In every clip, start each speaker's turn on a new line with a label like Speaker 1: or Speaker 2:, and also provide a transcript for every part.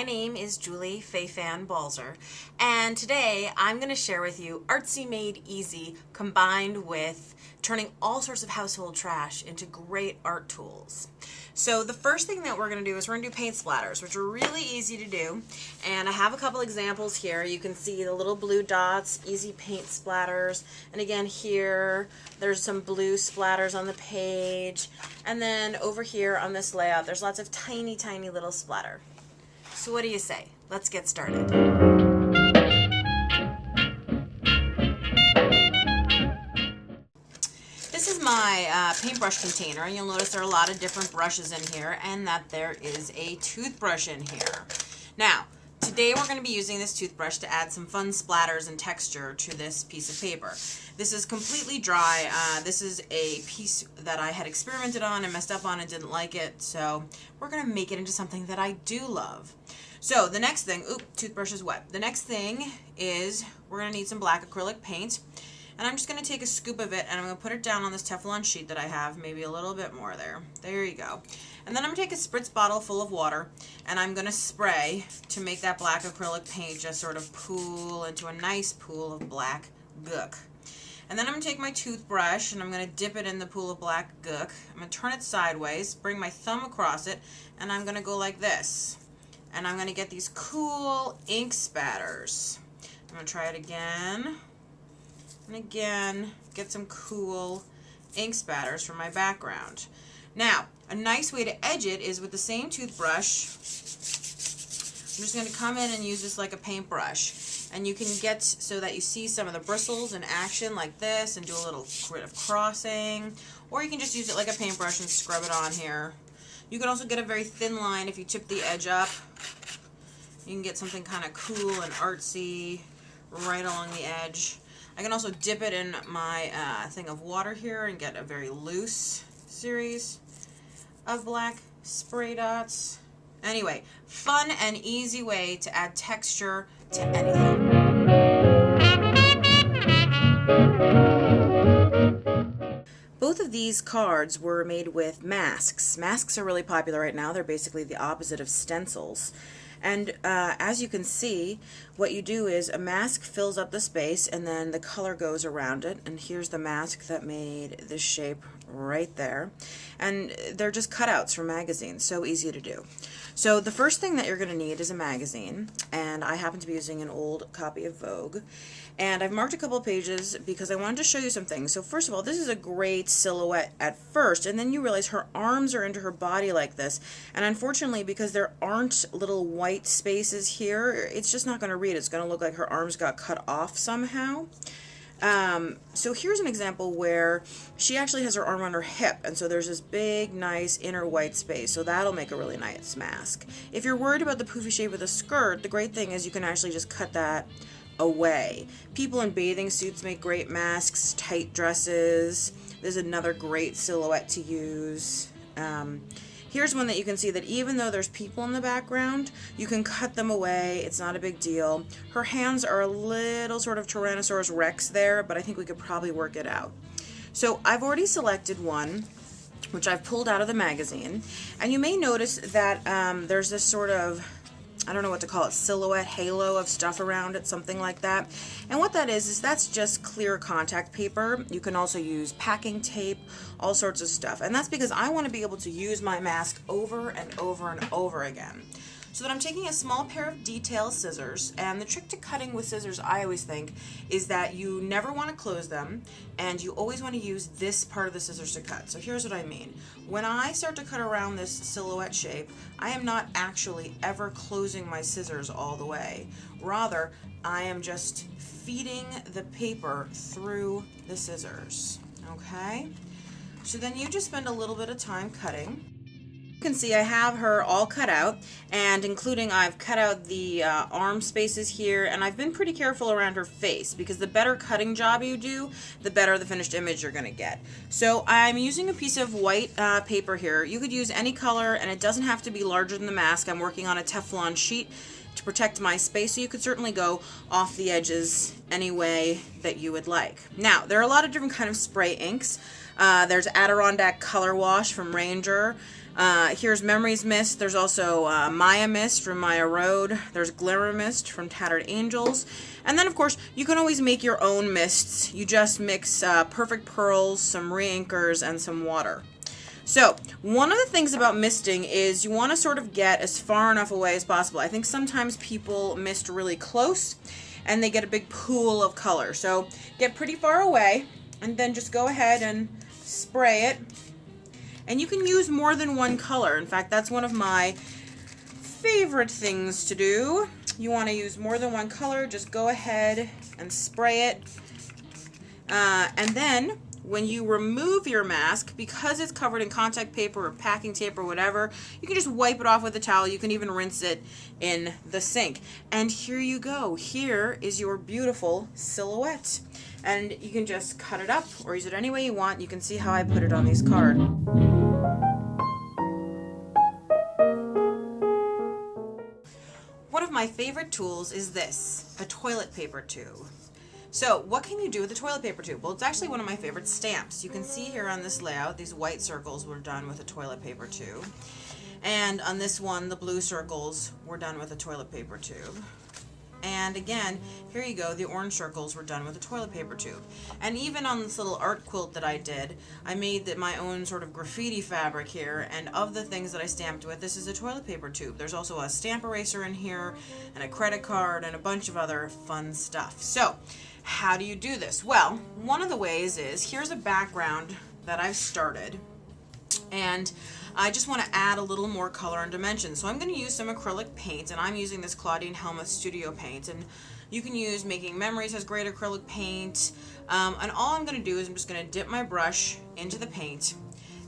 Speaker 1: my name is Julie Fei-Fan Balzer, and today I'm going to share with you Artsy Made Easy combined with turning all sorts of household trash into great art tools. So the first thing that we're going to do is we're going to do paint splatters, which are really easy to do, and I have a couple examples here. You can see the little blue dots, easy paint splatters, and again here there's some blue splatters on the page, and then over here on this layout there's lots of tiny little splatter. So what do you say? Let's get started. This is my paintbrush container, and you'll notice there are a lot of different brushes in here and that there is a toothbrush in here. Now, today we're going to be using this toothbrush to add some fun splatters and texture to this piece of paper. This is completely dry. This is a piece that I had experimented on and messed up on and didn't like it, so we're going to make it into something that I do love. So the next thing, toothbrush is wet. The next thing is we're going to need some black acrylic paint. And I'm just going to take a scoop of it and I'm going to put it down on this Teflon sheet that I have, maybe a little bit more there. There you go. And then I'm going to take a spritz bottle full of water and I'm going to spray to make that black acrylic paint just sort of pool into a nice pool of black gook. And then I'm going to take my toothbrush and I'm going to dip it in the pool of black gook. I'm going to turn it sideways, bring my thumb across it, and I'm going to go like this. And I'm going to get these cool ink spatters. I'm going to try it again. And again, get some cool ink spatters for my background. Now, a nice way to edge it is with the same toothbrush. I'm just going to come in and use this like a paintbrush. And you can get so that you see some of the bristles in action like this and do a little bit of crossing. Or you can just use it like a paintbrush and scrub it on here. You can also get a very thin line if you tip the edge up. You can get something kind of cool and artsy right along the edge. I can also dip it in my thing of water here and get a very loose series of black spray dots. Anyway, fun and easy way to add texture to anything. Both of these cards were made with masks. Masks are really popular right now. They're basically the opposite of stencils. And as you can see, what you do is a mask fills up the space and then the color goes around it. And here's the mask that made this shape right there. And they're just cutouts from magazines, so easy to do. So the first thing that you're going to need is a magazine, and I happen to be using an old copy of Vogue. And I've marked a couple of pages because I wanted to show you some things. So first of all, this is a great silhouette at first, and then you realize her arms are into her body like this. And unfortunately, because there aren't little white spaces here, it's just not going to read. It's going to look like her arms got cut off somehow. So here's an example where she actually has her arm on her hip, and so there's this big, nice inner white space, so that'll make a really nice mask. If you're worried about the poofy shape of the skirt, the great thing is you can actually just cut that away. People in bathing suits make great masks, tight dresses. There's another great silhouette to use. Here's one that you can see that even though there's people in the background, you can cut them away. It's not a big deal. Her hands are a little sort of Tyrannosaurus Rex there, but I think we could probably work it out. So I've already selected one, which I've pulled out of the magazine, and you may notice that there's this sort of, I don't know what to call it, silhouette halo of stuff around it, something like that. And what that is that's just clear contact paper. You can also use packing tape, all sorts of stuff. And that's because I want to be able to use my mask over and over and over again. So that I'm taking a small pair of detail scissors, and the trick to cutting with scissors, I always think, is that you never want to close them, and you always want to use this part of the scissors to cut. So here's what I mean. When I start to cut around this silhouette shape, I am not actually ever closing my scissors all the way. Rather, I am just feeding the paper through the scissors. Okay? So then you just spend a little bit of time cutting. You can see I have her all cut out, and including I've cut out the arm spaces here, and I've been pretty careful around her face because the better cutting job you do, the better the finished image you're going to get. So I'm using a piece of white paper here. You could use any color, and it doesn't have to be larger than the mask. I'm working on a Teflon sheet to protect my space, so you could certainly go off the edges any way that you would like. Now, there are a lot of different kind of spray inks. There's Adirondack Color Wash from Ranger. Here's Memories Mist. There's also Maya Mist from Maya Road. There's Glimmer Mist from Tattered Angels. And then, of course, you can always make your own mists. You just mix Perfect Pearls, some re-inkers, and some water. So, one of the things about misting is you want to sort of get as far enough away as possible. I think sometimes people mist really close and they get a big pool of color. So, get pretty far away and then just go ahead and spray it. And you can use more than one color. In fact, that's one of my favorite things to do. You want to use more than one color, just go ahead and spray it. And then when you remove your mask, because it's covered in contact paper or packing tape or whatever, you can just wipe it off with a towel. You can even rinse it in the sink. And here you go. Here is your beautiful silhouette. And you can just cut it up or use it any way you want. You can see how I put it on these cards. One of my favorite tools is this, a toilet paper tube. So what can you do with a toilet paper tube? Well, it's actually one of my favorite stamps. You can see here on this layout, these white circles were done with a toilet paper tube. And on this one, the blue circles were done with a toilet paper tube. And again, here you go, the orange circles were done with a toilet paper tube. And even on this little art quilt that I did, I made my own sort of graffiti fabric here, and of the things that I stamped with, this is a toilet paper tube. There's also a stamp eraser in here, and a credit card, and a bunch of other fun stuff. So, how do you do this? Well, one of the ways is, here's a background that I've started, and I just want to add a little more color and dimension. So I'm going to use some acrylic paint, and I'm using this Claudine Helmuth Studio Paint. And you can use Making Memories has great acrylic paint. And all I'm going to do is I'm just going to dip my brush into the paint,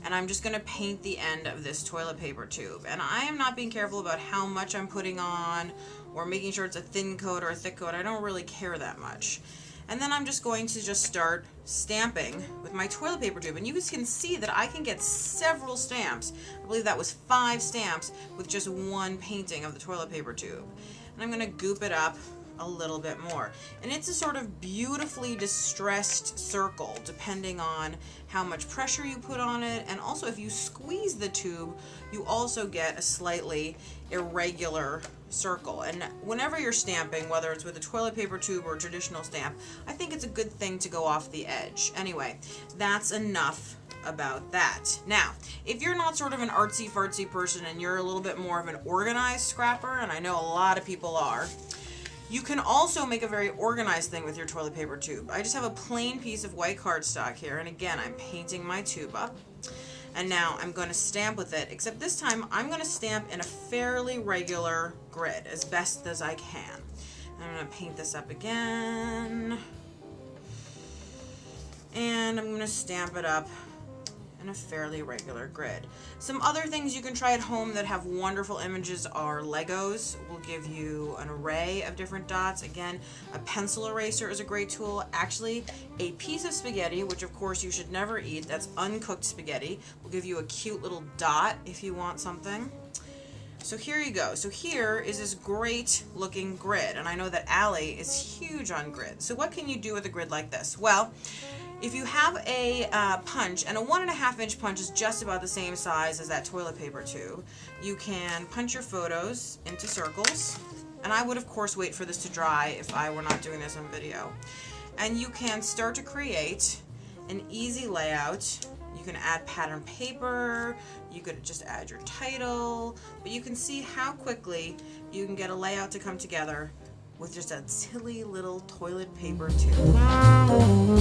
Speaker 1: and I'm just going to paint the end of this toilet paper tube. And I am not being careful about how much I'm putting on or making sure it's a thin coat or a thick coat. I don't really care that much. And then I'm just going to just start stamping with my toilet paper tube. And you guys can see that I can get several stamps. I believe that was 5 stamps with just one painting of the toilet paper tube. And I'm going to goop it up a little bit more. And it's a sort of beautifully distressed circle depending on how much pressure you put on it. And also if you squeeze the tube, you also get a slightly irregular circle. And whenever you're stamping, whether it's with a toilet paper tube or a traditional stamp, I think it's a good thing to go off the edge. Anyway, that's enough about that. Now, if you're not sort of an artsy-fartsy person and you're a little bit more of an organized scrapper, and I know a lot of people are, you can also make a very organized thing with your toilet paper tube. I just have a plain piece of white cardstock here, and again, I'm painting my tube up. And now I'm going to stamp with it, except this time I'm going to stamp in a fairly regular grid as best as I can. I'm going to paint this up again. And I'm going to stamp it up in a fairly regular grid. Some other things you can try at home that have wonderful images are Legos. Will give you an array of different dots. Again, a pencil eraser is a great tool. Actually, a piece of spaghetti, which of course you should never eat, that's uncooked spaghetti, will give you a cute little dot if you want something. So here you go. So here is this great looking grid, and I know that Allie is huge on grid. So what can you do with a grid like this? Well, if you have a punch, and a 1.5 inch punch is just about the same size as that toilet paper tube, you can punch your photos into circles. And I would of course wait for this to dry if I were not doing this on video. And you can start to create an easy layout. You can add pattern paper, you could just add your title, but you can see how quickly you can get a layout to come together with just a silly little toilet paper tube.